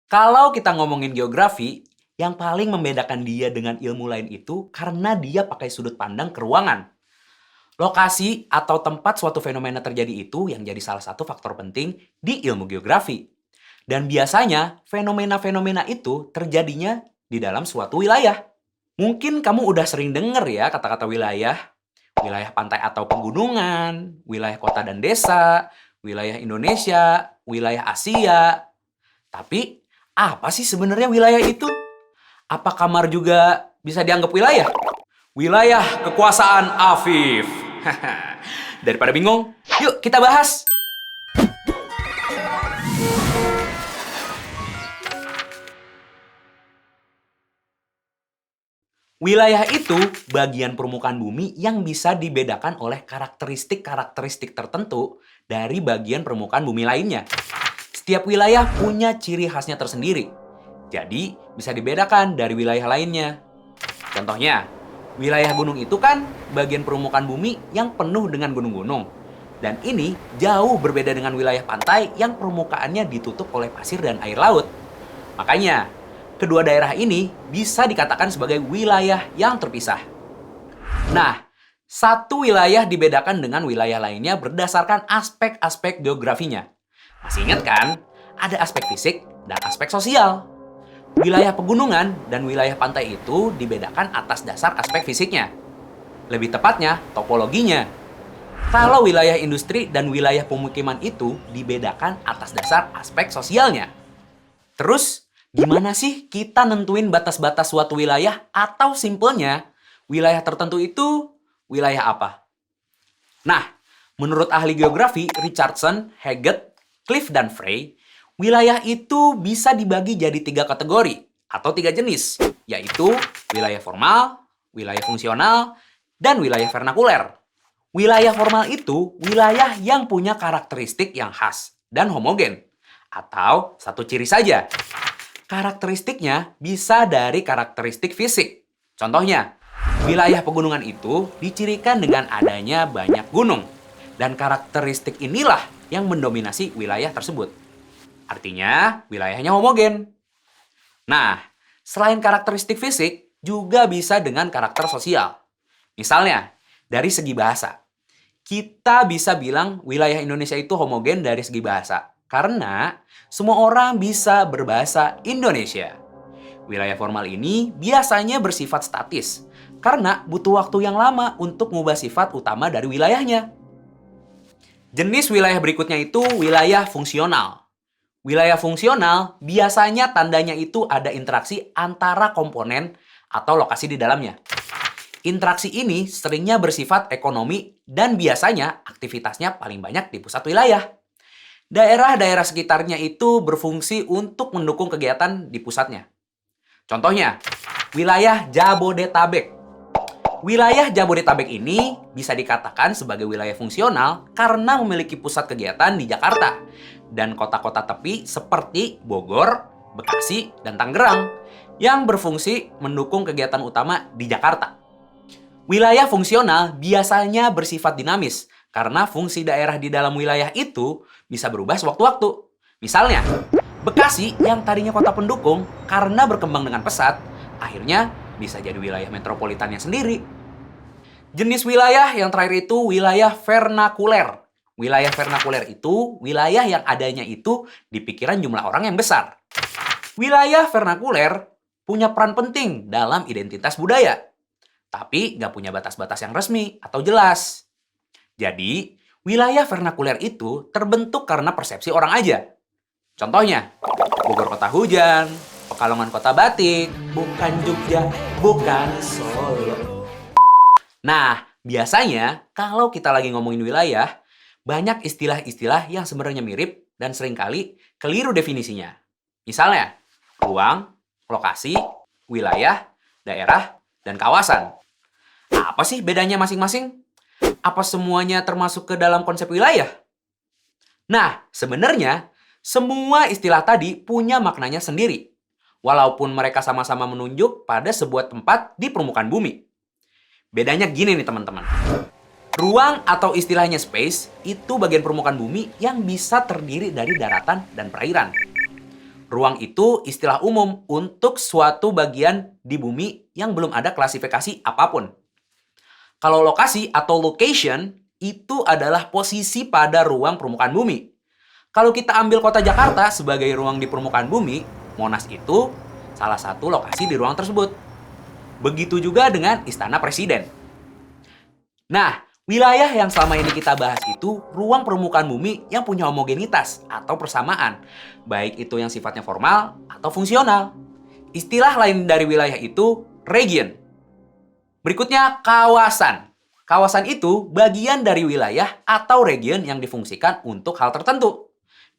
Kalau kita ngomongin geografi, yang paling membedakan dia dengan ilmu lain itu karena dia pakai sudut pandang ke ruangan. Lokasi atau tempat suatu fenomena terjadi itu yang jadi salah satu faktor penting di ilmu geografi. Dan biasanya fenomena-fenomena itu terjadinya di dalam suatu wilayah. Mungkin kamu udah sering denger ya kata-kata wilayah. Wilayah pantai atau pegunungan, wilayah kota dan desa, wilayah Indonesia, wilayah Asia. Tapi apa sih sebenarnya wilayah itu? Apa kamar juga bisa dianggap wilayah? Wilayah kekuasaan Afif. Daripada bingung, yuk kita bahas. Wilayah itu bagian permukaan bumi yang bisa dibedakan oleh karakteristik-karakteristik tertentu dari bagian permukaan bumi lainnya. Setiap wilayah punya ciri khasnya tersendiri. Jadi, bisa dibedakan dari wilayah lainnya. Contohnya, wilayah gunung itu kan bagian permukaan bumi yang penuh dengan gunung-gunung. Dan ini jauh berbeda dengan wilayah pantai yang permukaannya ditutup oleh pasir dan air laut. Makanya, kedua daerah ini bisa dikatakan sebagai wilayah yang terpisah. Nah, satu wilayah dibedakan dengan wilayah lainnya berdasarkan aspek-aspek geografinya. Masih ingat kan? Ada aspek fisik dan aspek sosial. Wilayah pegunungan dan wilayah pantai itu dibedakan atas dasar aspek fisiknya. Lebih tepatnya, topologinya. Kalau wilayah industri dan wilayah pemukiman itu dibedakan atas dasar aspek sosialnya. Terus, gimana sih kita nentuin batas-batas suatu wilayah atau simpelnya, wilayah tertentu itu wilayah apa? Nah, menurut ahli geografi Richardson, Haggett, Cliff, dan Frey, wilayah itu bisa dibagi jadi 3 kategori atau 3 jenis, yaitu wilayah formal, wilayah fungsional, dan wilayah vernakuler. Wilayah formal itu wilayah yang punya karakteristik yang khas dan homogen, atau satu ciri saja. Karakteristiknya bisa dari karakteristik fisik. Contohnya, wilayah pegunungan itu dicirikan dengan adanya banyak gunung, dan karakteristik inilah yang mendominasi wilayah tersebut. Artinya, wilayahnya homogen. Nah, selain karakteristik fisik, juga bisa dengan karakter sosial. Misalnya, dari segi bahasa. Kita bisa bilang wilayah Indonesia itu homogen dari segi bahasa. Karena semua orang bisa berbahasa Indonesia. Wilayah formal ini biasanya bersifat statis. Karena butuh waktu yang lama untuk mengubah sifat utama dari wilayahnya. Jenis wilayah berikutnya itu wilayah fungsional. Wilayah fungsional biasanya tandanya itu ada interaksi antara komponen atau lokasi di dalamnya. Interaksi ini seringnya bersifat ekonomi dan biasanya aktivitasnya paling banyak di pusat wilayah. Daerah-daerah sekitarnya itu berfungsi untuk mendukung kegiatan di pusatnya. Contohnya, wilayah Jabodetabek. Wilayah Jabodetabek ini bisa dikatakan sebagai wilayah fungsional karena memiliki pusat kegiatan di Jakarta dan kota-kota tepi seperti Bogor, Bekasi, dan Tangerang yang berfungsi mendukung kegiatan utama di Jakarta. Wilayah fungsional biasanya bersifat dinamis karena fungsi daerah di dalam wilayah itu bisa berubah sewaktu-waktu. Misalnya, Bekasi yang tadinya kota pendukung karena berkembang dengan pesat, akhirnya bisa jadi wilayah metropolitannya sendiri. Jenis wilayah yang terakhir itu wilayah vernakuler. Wilayah vernakuler itu wilayah yang adanya itu di pikiran jumlah orang yang besar. Wilayah vernakuler punya peran penting dalam identitas budaya, tapi nggak punya batas-batas yang resmi atau jelas. Jadi, wilayah vernakuler itu terbentuk karena persepsi orang aja. Contohnya, Bogor kota hujan, Pekalongan kota batik, bukan Jogja, bukan Solo. Nah, biasanya kalau kita lagi ngomongin wilayah, banyak istilah-istilah yang sebenarnya mirip dan seringkali keliru definisinya. Misalnya, ruang, lokasi, wilayah, daerah, dan kawasan. Apa sih bedanya masing-masing? Apa semuanya termasuk ke dalam konsep wilayah? Nah, sebenarnya semua istilah tadi punya maknanya sendiri. Walaupun mereka sama-sama menunjuk pada sebuah tempat di permukaan bumi. Bedanya gini nih teman-teman. Ruang atau istilahnya space itu bagian permukaan bumi yang bisa terdiri dari daratan dan perairan. Ruang itu istilah umum untuk suatu bagian di bumi yang belum ada klasifikasi apapun. Kalau lokasi atau location itu adalah posisi pada ruang permukaan bumi. Kalau kita ambil kota Jakarta sebagai ruang di permukaan bumi, Monas itu salah satu lokasi di ruang tersebut. Begitu juga dengan Istana Presiden. Nah, wilayah yang selama ini kita bahas itu ruang permukaan bumi yang punya homogenitas atau persamaan, baik itu yang sifatnya formal atau fungsional. Istilah lain dari wilayah itu region. Berikutnya, kawasan. Kawasan itu bagian dari wilayah atau region yang difungsikan untuk hal tertentu.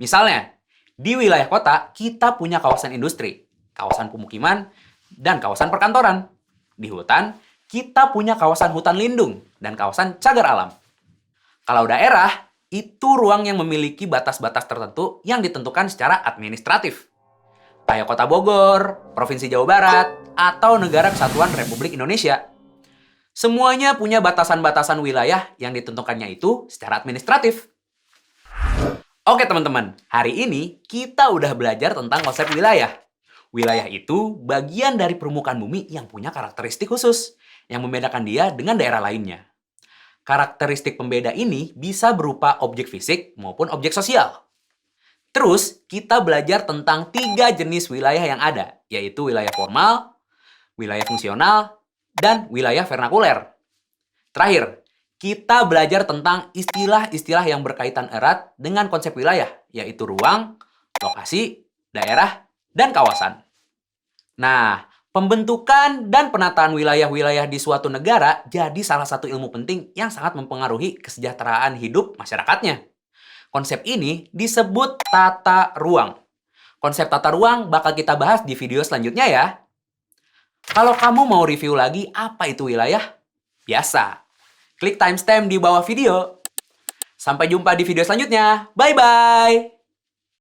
Misalnya, di wilayah kota kita punya kawasan industri, kawasan pemukiman, dan kawasan perkantoran. Di hutan, kita punya kawasan hutan lindung dan kawasan cagar alam. Kalau daerah, itu ruang yang memiliki batas-batas tertentu yang ditentukan secara administratif. Kayak Kota Bogor, Provinsi Jawa Barat, atau Negara Kesatuan Republik Indonesia. Semuanya punya batasan-batasan wilayah yang ditentukannya itu secara administratif. Oke teman-teman, hari ini kita udah belajar tentang konsep wilayah. Wilayah itu bagian dari permukaan bumi yang punya karakteristik khusus, yang membedakan dia dengan daerah lainnya. Karakteristik pembeda ini bisa berupa objek fisik maupun objek sosial. Terus, kita belajar tentang 3 jenis wilayah yang ada, yaitu wilayah formal, wilayah fungsional, dan wilayah vernakuler. Terakhir, kita belajar tentang istilah-istilah yang berkaitan erat dengan konsep wilayah, yaitu ruang, lokasi, daerah, dan kawasan. Nah, pembentukan dan penataan wilayah-wilayah di suatu negara jadi salah satu ilmu penting yang sangat mempengaruhi kesejahteraan hidup masyarakatnya. Konsep ini disebut tata ruang. Konsep tata ruang bakal kita bahas di video selanjutnya ya. Kalau kamu mau review lagi apa itu wilayah? Biasa. Klik timestamp di bawah video. Sampai jumpa di video selanjutnya. Bye-bye!